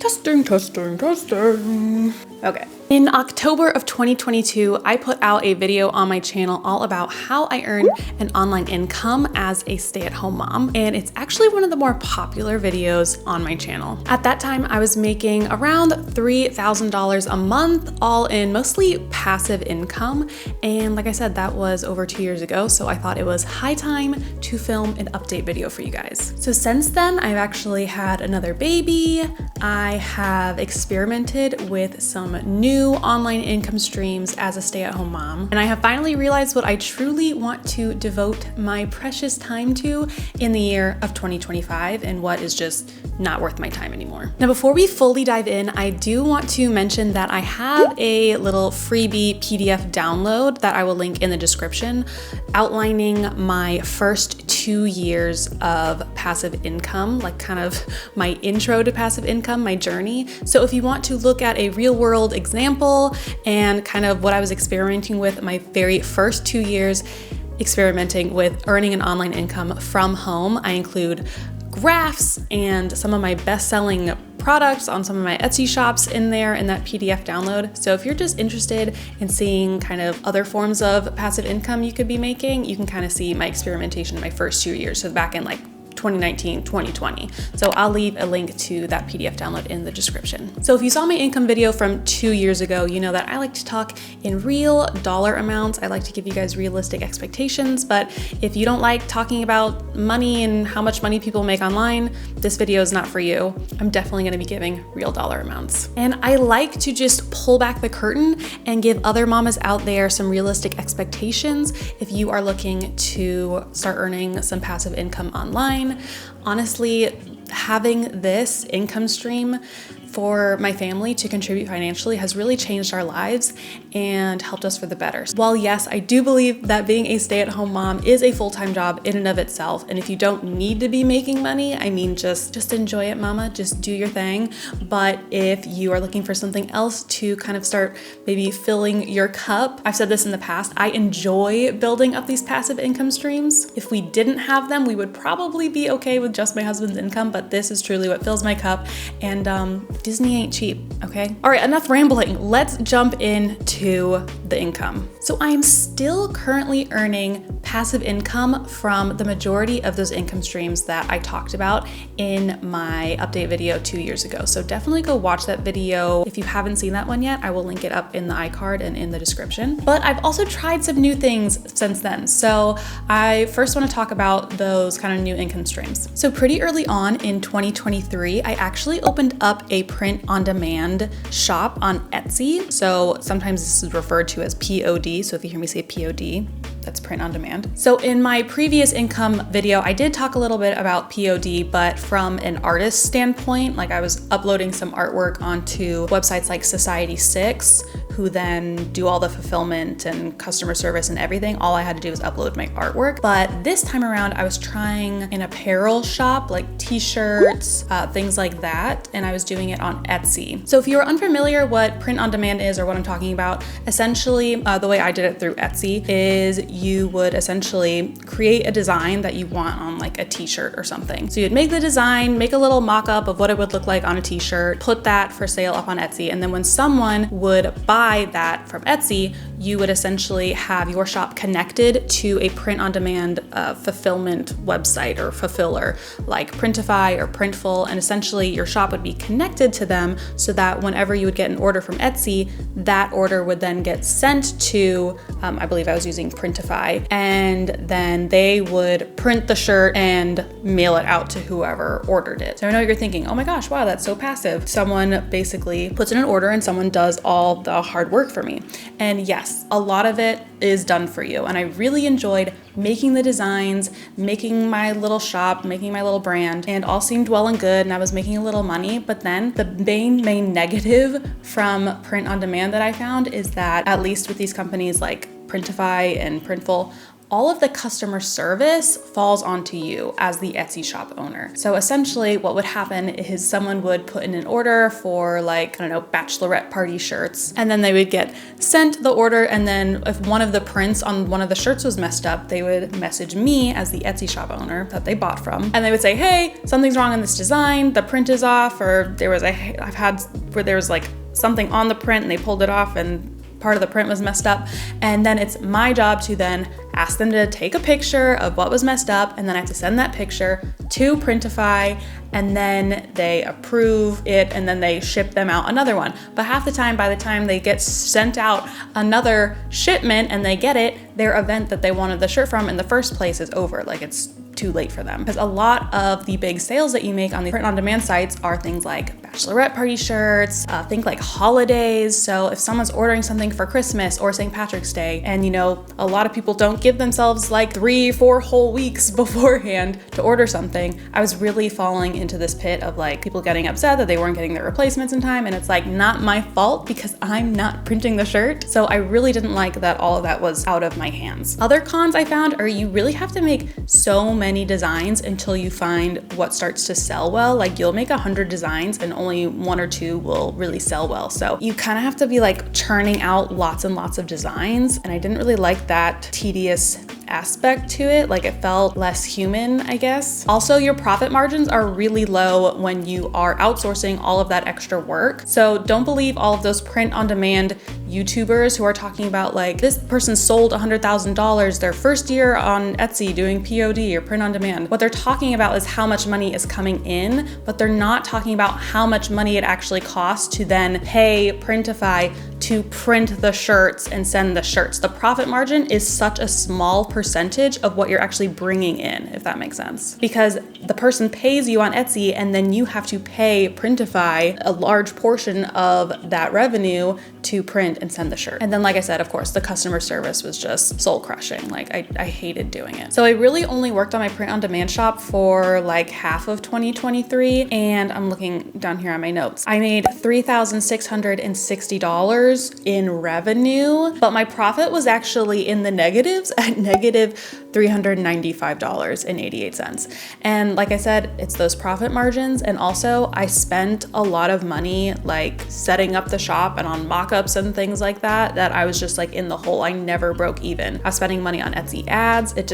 Testing, testing, testing. Okay. In October of 2022, I put out a video on my channel all about how I earn an online income as a stay-at-home mom, and it's actually one of the more popular videos on my channel. At that time, I was making around $3,000 a month, all in mostly passive income, and like I said, that was over 2 years ago, so I thought it was high time to film an update video for you guys. So since then, I've actually had another baby. I have experimented with some new online income streams as a stay-at-home mom, and I have finally realized what I truly want to devote my precious time to in the year of 2025 and what is just not worth my time anymore. Now, before we fully dive in, I do want to mention that I have a little freebie PDF download that I will link in the description outlining my first 2 years of passive income, like kind of my intro to passive income, my journey. So if you want to look at a real world example and kind of what I was experimenting with my very first 2 years experimenting with earning an online income from home, I include graphs and some of my best-selling products on some of my Etsy shops in there in that PDF download. So if you're just interested in seeing kind of other forms of passive income you could be making, you can kind of see my experimentation in my first 2 years. So back in like 2019, 2020. So I'll leave a link to that PDF download in the description. So if you saw my income video from 2 years ago, you know that I like to talk in real dollar amounts. I like to give you guys realistic expectations, but if you don't like talking about money and how much money people make online, this video is not for you. I'm definitely gonna be giving real dollar amounts. And I like to just pull back the curtain and give other mamas out there some realistic expectations if you are looking to start earning some passive income online. Honestly, having this income stream for my family to contribute financially has really changed our lives and helped us for the better. While yes, I do believe that being a stay-at-home mom is a full-time job in and of itself, and if you don't need to be making money, I mean, just enjoy it, mama, just do your thing. But if you are looking for something else to kind of start maybe filling your cup, I've said this in the past, I enjoy building up these passive income streams. If we didn't have them, we would probably be okay with just my husband's income, but this is truly what fills my cup, and Disney ain't cheap, okay? All right, enough rambling. Let's jump into the income. So I am still currently earning passive income from the majority of those income streams that I talked about in my update video 2 years ago. So definitely go watch that video. If you haven't seen that one yet, I will link it up in the iCard and in the description. But I've also tried some new things since then. So I first want to talk about those kind of new income streams. So pretty early on in 2023, I actually opened up a print-on-demand shop on Etsy. So sometimes this is referred to as POD. So if you hear me say POD, that's print on demand. So in my previous income video, I did talk a little bit about POD, but from an artist standpoint, like I was uploading some artwork onto websites like Society6, who then do all the fulfillment and customer service and everything. All I had to do was upload my artwork. But this time around, I was trying an apparel shop, like t-shirts, things like that, and I was doing it on Etsy. So if you're unfamiliar what print on demand is or what I'm talking about, essentially the way I did it through Etsy is you would essentially create a design that you want on like a t-shirt or something. So you'd make the design, make a little mock-up of what it would look like on a t-shirt, put that for sale up on Etsy, and then when someone would buy that from Etsy, you would essentially have your shop connected to a print-on-demand fulfillment website or fulfiller like Printify or Printful, and essentially your shop would be connected to them so that whenever you would get an order from Etsy, that order would then get sent to, I believe I was using Printify, and then they would print the shirt and mail it out to whoever ordered it. So I know you're thinking, oh my gosh, wow, that's so passive. Someone basically puts in an order and someone does all the hard work for me. And yes, a lot of it is done for you. And I really enjoyed making the designs, making my little shop, making my little brand, and all seemed well and good, and I was making a little money. But then the main negative from print on demand that I found is that, at least with these companies like Printify and Printful, all of the customer service falls onto you as the Etsy shop owner. So essentially what would happen is someone would put in an order for like, I don't know, bachelorette party shirts, and then they would get sent the order, and then if one of the prints on one of the shirts was messed up, they would message me as the Etsy shop owner that they bought from, and they would say, hey, something's wrong on this design, the print is off, or I've had where there was like something on the print and they pulled it off and part of the print was messed up. And then it's my job to then ask them to take a picture of what was messed up, and then I have to send that picture to Printify, and then they approve it, and then they ship them out another one. But half the time, by the time they get sent out another shipment and they get it, their event that they wanted the shirt from in the first place is over. Like, it's too late for them. Because a lot of the big sales that you make on the print-on-demand sites are things like bachelorette party shirts, think like holidays. So if someone's ordering something for Christmas or St. Patrick's Day, and you know, a lot of people don't give themselves like 3-4 whole weeks beforehand to order something, I was really falling into this pit of like people getting upset that they weren't getting their replacements in time, and it's like not my fault because I'm not printing the shirt. So I really didn't like that all of that was out of my hands. Other cons I found are you really have to make so many designs until you find what starts to sell well. Like you'll make 100 designs and only 1 or 2 will really sell well. So you kind of have to be like churning out lots and lots of designs, and I didn't really like that tedious aspect to it. Like it felt less human, I guess. Also, your profit margins are really low when you are outsourcing all of that extra work. So don't believe all of those print on demand YouTubers who are talking about like this person sold $100,000 their first year on Etsy doing POD or print on demand. What they're talking about is how much money is coming in, but they're not talking about how much money it actually costs to then pay Printify to print the shirts and send the shirts. The profit margin is such a small percentage of what you're actually bringing in, if that makes sense. Because the person pays you on Etsy and then you have to pay Printify a large portion of that revenue to print and send the shirt. And then, like I said, of course, the customer service was just soul crushing. Like I hated doing it. So I really only worked on my print on demand shop for like half of 2023. And I'm looking down here on my notes. I made $3,660 in revenue, but my profit was actually in the negatives at negative $395.88. And like I said, it's those profit margins. And also I spent a lot of money like setting up the shop and on mockups and things like that I was just like in the hole. I never broke even. I was spending money on Etsy ads. It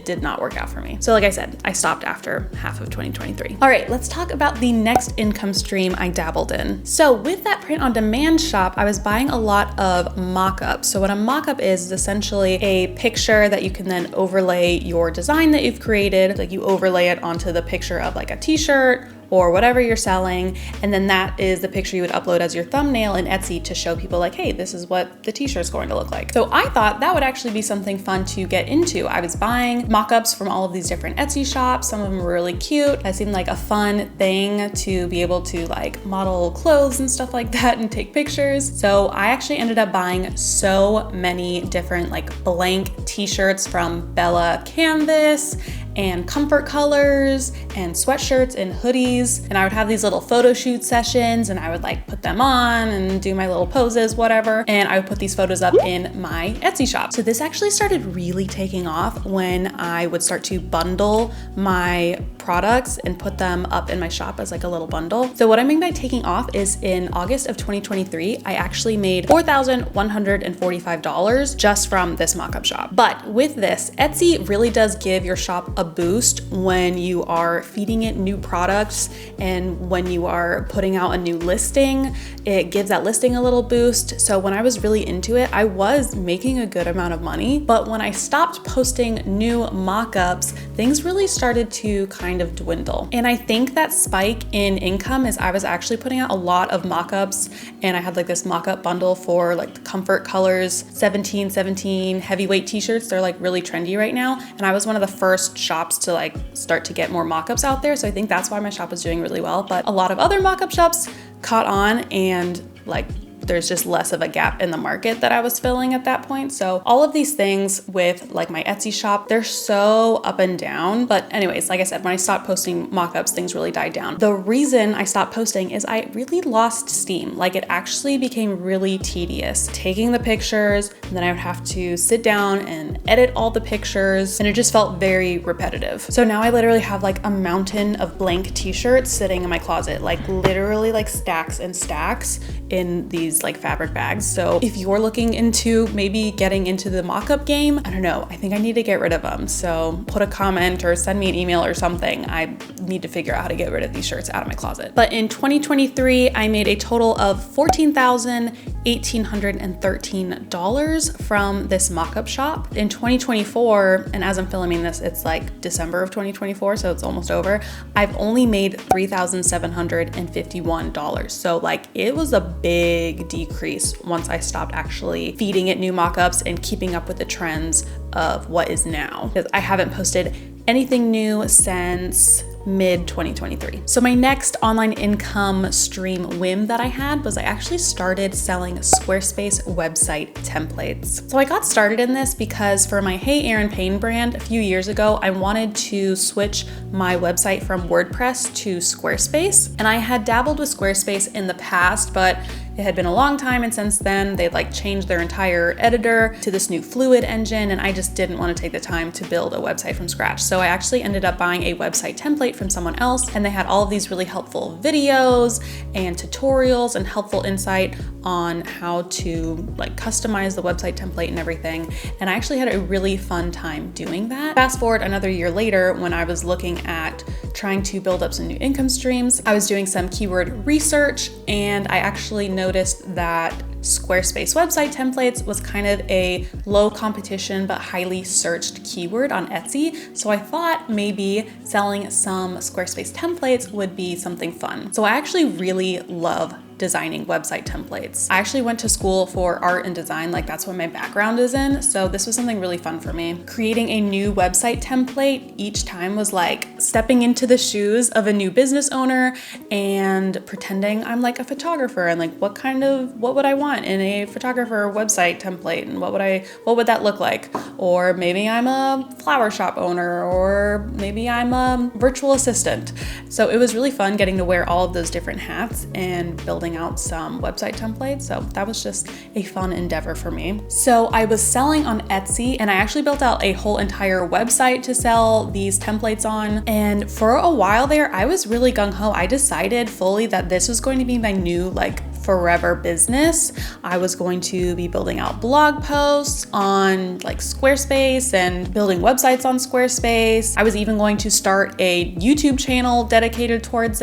did not work out for me. So like I said, I stopped after half of 2023. All right, let's talk about the next income stream I dabbled in. So with that print on demand shop, I was buying a lot of mockups. So what a mockup is essentially a picture that you can then overlay your design that you've created. Like you overlay it onto the picture of like a t-shirt or whatever you're selling. And then that is the picture you would upload as your thumbnail in Etsy to show people like, hey, this is what the t-shirt's going to look like. So I thought that would actually be something fun to get into. I was buying mock-ups from all of these different Etsy shops. Some of them were really cute. That seemed like a fun thing to be able to like model clothes and stuff like that and take pictures. So I actually ended up buying so many different like blank t-shirts from Bella Canvas and Comfort Colors and sweatshirts and hoodies. And I would have these little photo shoot sessions and I would like put them on and do my little poses, whatever. And I would put these photos up in my Etsy shop. So this actually started really taking off when I would start to bundle my products and put them up in my shop as like a little bundle. So what I mean by taking off is in August of 2023, I actually made $4,145 just from this mockup shop. But with this, Etsy really does give your shop a boost when you are feeding it new products and when you are putting out a new listing. It gives that listing a little boost. So when I was really into it, I was making a good amount of money. But when I stopped posting new mockups, things really started to kind of dwindle. And I think that spike in income is I was actually putting out a lot of mockups, and I had like this mockup bundle for like the Comfort Colors 1717 heavyweight t-shirts. They're like really trendy right now. And I was one of the first shops to like start to get more mockups out there. So I think that's why my shop was doing really well. But a lot of other mockup shops caught on and like there's just less of a gap in the market that I was filling at that point. So all of these things with like my Etsy shop, they're so up and down. But anyways, like I said, when I stopped posting mock-ups, things really died down. The reason I stopped posting is I really lost steam. Like it actually became really tedious taking the pictures, and then I would have to sit down and edit all the pictures, and it just felt very repetitive. So now I literally have like a mountain of blank t-shirts sitting in my closet, like literally like stacks and stacks in these like fabric bags. So if you're looking into maybe getting into the mock-up game, I don't know, I think I need to get rid of them. So put a comment or send me an email or something. I need to figure out how to get rid of these shirts out of my closet. But in 2023, I made a total of $14,113 from this mock-up shop. In 2024, and as I'm filming this, it's like December of 2024, so it's almost over, I've only made $3,751. So like it was a big decrease once I stopped actually feeding it new mock-ups and keeping up with the trends of what is now, because I haven't posted anything new since mid 2023. So my next online income stream whim that I had was I actually started selling Squarespace website templates. So I got started in this because for my Hey Erin Payne brand a few years ago, I wanted to switch my website from WordPress to Squarespace. And I had dabbled with Squarespace in the past, but it had been a long time, and since then they'd like changed their entire editor to this new Fluid engine, and I just didn't want to take the time to build a website from scratch. So I actually ended up buying a website template from someone else, and they had all of these really helpful videos and tutorials and helpful insight on how to like customize the website template and everything. And I actually had a really fun time doing that. Fast forward another year later, when I was looking at trying to build up some new income streams, I was doing some keyword research, and I actually noticed that Squarespace website templates was kind of a low competition but highly searched keyword on Etsy. So I thought maybe selling some Squarespace templates would be something fun. So I actually really love designing website templates. I actually went to school for art and design, like that's what my background is in. So this was something really fun for me. Creating a new website template each time was like stepping into the shoes of a new business owner and pretending I'm like a photographer, and like what would I want in a photographer website template, and what would that look like? Or maybe I'm a flower shop owner, or maybe I'm a virtual assistant. So it was really fun getting to wear all of those different hats and building out some website templates. So that was just a fun endeavor for me. So I was selling on Etsy, and I actually built out a whole entire website to sell these templates on. And for a while there, I was really gung-ho. I decided fully that this was going to be my new like forever business. I was going to be building out blog posts on like Squarespace and building websites on Squarespace. I was even going to start a YouTube channel dedicated towards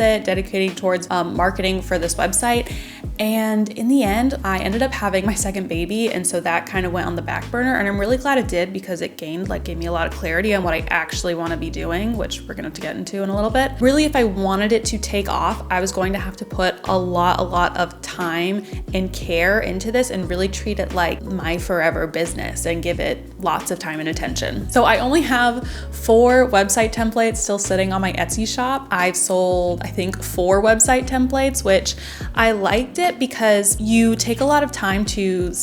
marketing for this website. And in the end, I ended up having my second baby, and so that kind of went on the back burner, and I'm really glad it did, because it gave me a lot of clarity on what I actually want to be doing, which we're going to have to get into in a little bit. Really, if I wanted it to take off, I was going to have to put a lot of time and care into this and really treat it like my forever business and give it lots of time and attention. So I only have 4 website templates still sitting on my Etsy shop. I've sold, I think, 4 website templates, which I liked it because you take a lot of time to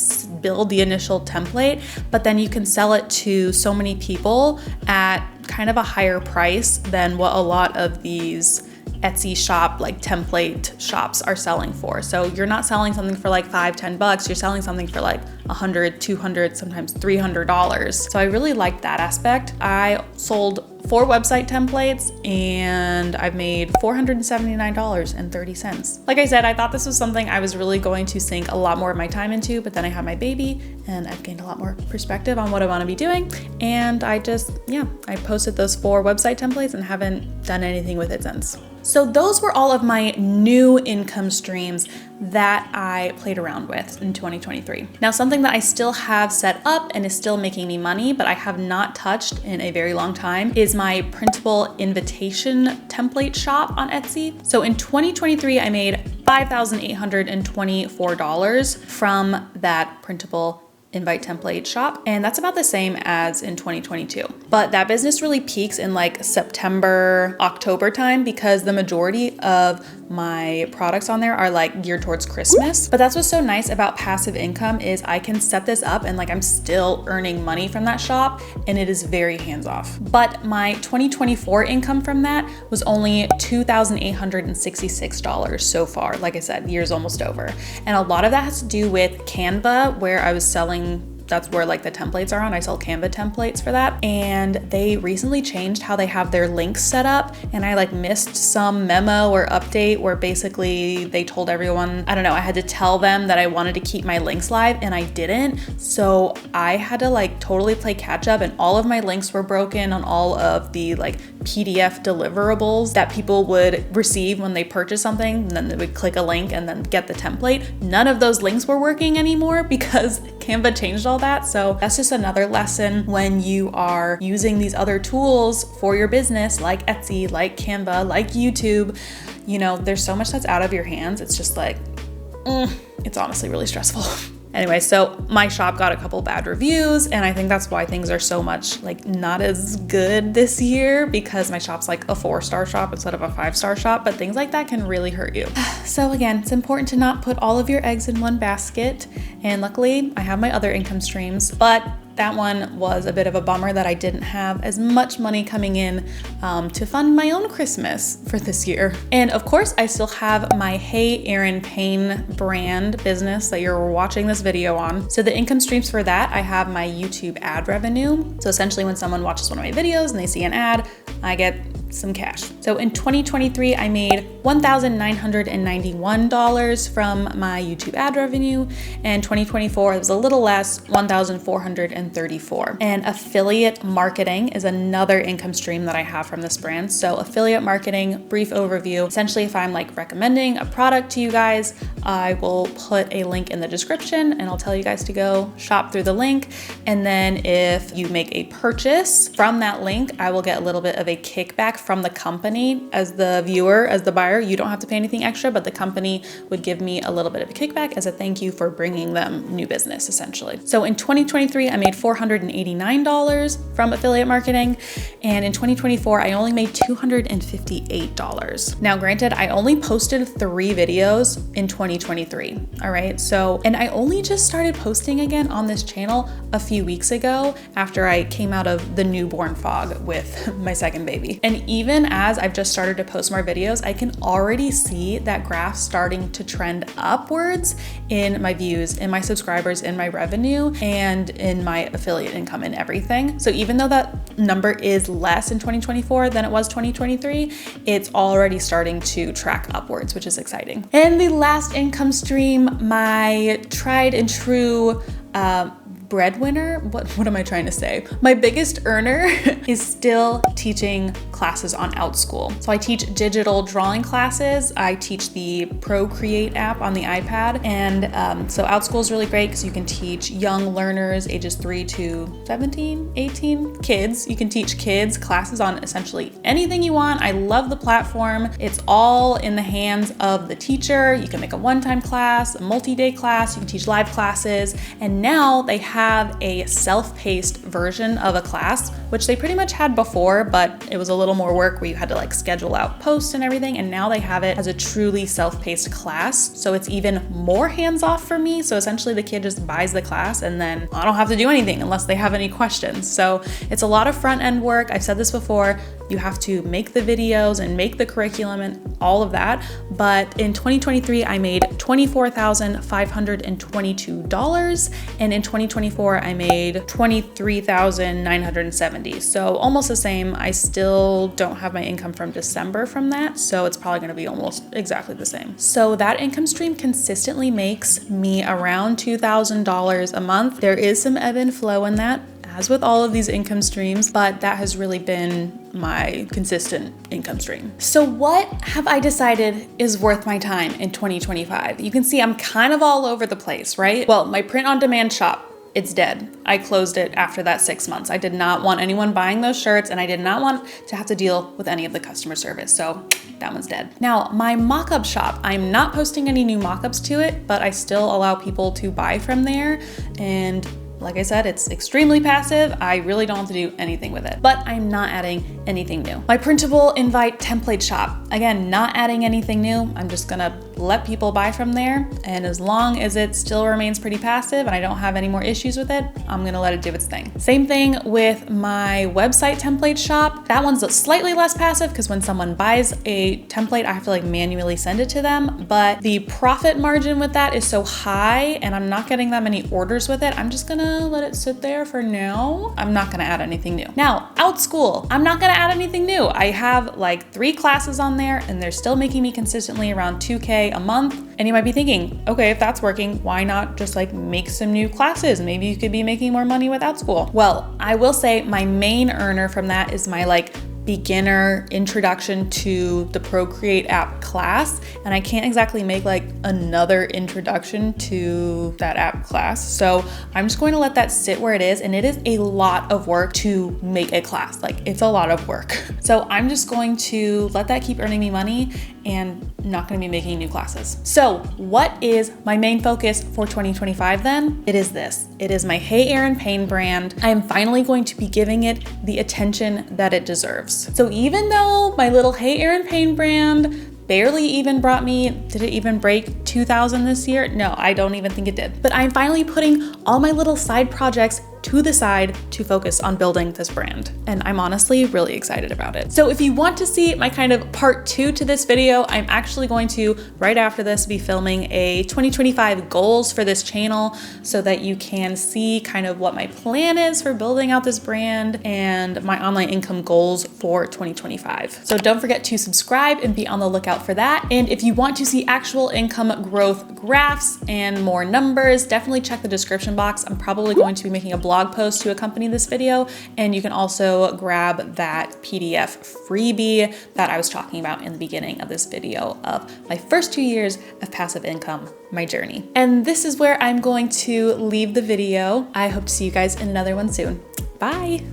build the initial template, but then you can sell it to so many people at kind of a higher price than what a lot of these Etsy shop, like template shops, are selling for. So you're not selling something for like $5-10, you're selling something for like $100, $200, sometimes $300. So I really liked that aspect. I sold 4 website templates and I've made $479.30. Like I said, I thought this was something I was really going to sink a lot more of my time into, but then I had my baby and I've gained a lot more perspective on what I want to be doing. And I posted those 4 website templates and haven't done anything with it since. So those were all of my new income streams that I played around with in 2023. Now, something that I still have set up and is still making me money, but I have not touched in a very long time, is my printable invitation template shop on Etsy. So in 2023, I made $5,824 from that printable invite template shop, and that's about the same as in 2022. But that business really peaks in like September, October time because the majority of my products on there are like geared towards Christmas. But that's what's so nice about passive income is I can set this up and like I'm still earning money from that shop, and it is very hands-off. But my 2024 income from that was only $2,866 so far. Like I said, year's almost over. And a lot of that has to do with Canva, where I was selling, that's where like the templates are on. I sell Canva templates for that. And they recently changed how they have their links set up. And I like missed some memo or update where basically they told everyone, I don't know, I had to tell them that I wanted to keep my links live and I didn't. So I had to like totally play catch up, and all of my links were broken on all of the like PDF deliverables that people would receive when they purchase something, and then they would click a link and then get the template. None of those links were working anymore because Canva changed all that. So that's just another lesson when you are using these other tools for your business, like Etsy, like Canva, like YouTube. You know, there's so much that's out of your hands. It's just like, it's honestly really stressful. Anyway, so my shop got a couple bad reviews, and I think that's why things are so much like not as good this year, because my shop's like a 4-star shop instead of a 5-star shop, but things like that can really hurt you. So again, it's important to not put all of your eggs in one basket, and luckily I have my other income streams, but that one was a bit of a bummer that I didn't have as much money coming in to fund my own Christmas for this year. And of course, I still have my Hey Erin Payne brand business that you're watching this video on. So the income streams for that, I have my YouTube ad revenue. So essentially when someone watches one of my videos and they see an ad, I get some cash. So in 2023, I made $1,991 from my YouTube ad revenue, and 2024 it was a little less, $1,434. And affiliate marketing is another income stream that I have from this brand. So affiliate marketing, brief overview. Essentially, if I'm like recommending a product to you guys, I will put a link in the description and I'll tell you guys to go shop through the link. And then if you make a purchase from that link, I will get a little bit of a kickback from the company. As the viewer, as the buyer, you don't have to pay anything extra, but the company would give me a little bit of a kickback as a thank you for bringing them new business, essentially. So in 2023, I made $489 from affiliate marketing, and in 2024, I only made $258. Now, granted, I only posted 3 videos in 2023, all right? So, and I only just started posting again on this channel a few weeks ago after I came out of the newborn fog with my second baby. And even as I've just started to post more videos, I can already see that graph starting to trend upwards in my views, in my subscribers, in my revenue, and in my affiliate income and everything. So even though that number is less in 2024 than it was 2023, it's already starting to track upwards, which is exciting. And the last income stream, my tried and true breadwinner, what am I trying to say? My biggest earner is still teaching classes on Outschool. So I teach digital drawing classes. I teach the Procreate app on the iPad. And so Outschool is really great because you can teach young learners ages 3 to 17, 18 kids. You can teach kids classes on essentially anything you want. I love the platform. It's all in the hands of the teacher. You can make a one-time class, a multi-day class, you can teach live classes. And now they have a self-paced version of a class, which they pretty much had before, but it was a little more work where you had to like schedule out posts and everything. And now they have it as a truly self-paced class. So it's even more hands-off for me. So essentially the kid just buys the class and then I don't have to do anything unless they have any questions. So it's a lot of front-end work. I've said this before, you have to make the videos and make the curriculum and all of that. But in 2023, I made $24,522. And in 2024, I made $23,970. So almost the same. I still don't have my income from December from that. So it's probably gonna be almost exactly the same. So that income stream consistently makes me around $2,000 a month. There is some ebb and flow in that, as with all of these income streams, but that has really been my consistent income stream. So what have I decided is worth my time in 2025? You can see I'm kind of all over the place, right? Well, my print-on-demand shop, it's dead. I closed it after that 6 months. I did not want anyone buying those shirts, and I did not want to have to deal with any of the customer service. So that one's dead. Now, my Mockup shop, I'm not posting any new mockups to it, but I still allow people to buy from there. And Like I said, it's extremely passive. I really don't have to do anything with it, but I'm not adding anything new. My printable invite template shop, again, not adding anything new. I'm just gonna let people buy from there. And as long as it still remains pretty passive and I don't have any more issues with it, I'm gonna let it do its thing. Same thing with my website template shop. That one's slightly less passive because when someone buys a template, I have to like manually send it to them. But the profit margin with that is so high and I'm not getting that many orders with it. I'm just gonna let it sit there for now. I'm not gonna add anything new. Now, Outschool, I'm not gonna add anything new. I have like 3 classes on there and they're still making me consistently around 2K a month. And you might be thinking, okay, if that's working, why not just like make some new classes? Maybe you could be making more money with Outschool. Well, I will say my main earner from that is my like beginner introduction to the Procreate app class. And I can't exactly make like another introduction to that app class. So I'm just going to let that sit where it is. And it is a lot of work to make a class. Like it's a lot of work. So I'm just going to let that keep earning me money and not going to be making new classes. So what is my main focus for 2025 then? It is this. It is my Hey Erin Payne brand. I am finally going to be giving it the attention that it deserves. So even though my little Hey Erin Payne brand barely even brought me, did it even break 2,000 this year? No, I don't even think it did. But I'm finally putting all my little side projects to the side to focus on building this brand. And I'm honestly really excited about it. So if you want to see my kind of part 2 to this video, I'm actually going to, right after this, be filming a 2025 goals for this channel so that you can see kind of what my plan is for building out this brand and my online income goals for 2025. So don't forget to subscribe and be on the lookout for that. And if you want to see actual income growth graphs and more numbers, definitely check the description box. I'm probably going to be making a blog post to accompany this video, and you can also grab that PDF freebie that I was talking about in the beginning of this video of my first 2 years of passive income, my journey. And this is where I'm going to leave the video. I hope to see you guys in another one soon. Bye.